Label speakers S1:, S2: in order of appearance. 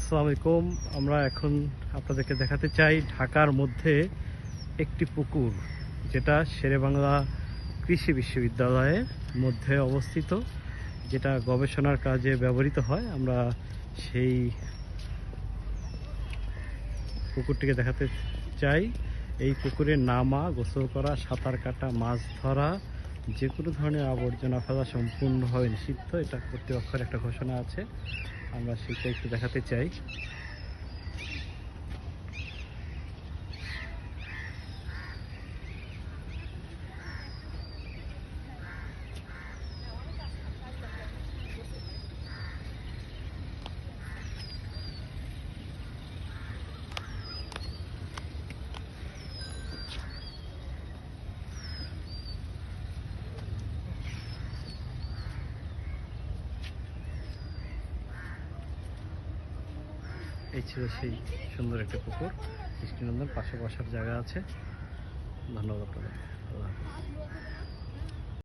S1: আসসালামু আলাইকুম। আমরা এখন আপনাদেরকে দেখাতে চাই ঢাকার মধ্যে একটি পুকুর, যেটা শেরেবাংলা কৃষি বিশ্ববিদ্যালয়ের মধ্যে অবস্থিত, যেটা গবেষণার কাজে ব্যবহৃত হয়। আমরা সেই পুকুরটিকে দেখাতে চাই। এই পুকুরে নামা, গোসল করা, সাঁতার কাটা, মাছ ধরা, যে কোনো ধরনের আবর্জনা ফেলা সম্পূর্ণভাবে নিষিদ্ধ। এটা কর্তৃপক্ষের একটা ঘোষণা আছে, আমরা সেটা একটু দেখাতে চাই। এই ছিল সেই সুন্দর একটা পুকুর। দৃষ্টিনন্দন, পাশে বসার জায়গা আছে। ধন্যবাদ আপনাদের। আল্লাহ হাফেজ।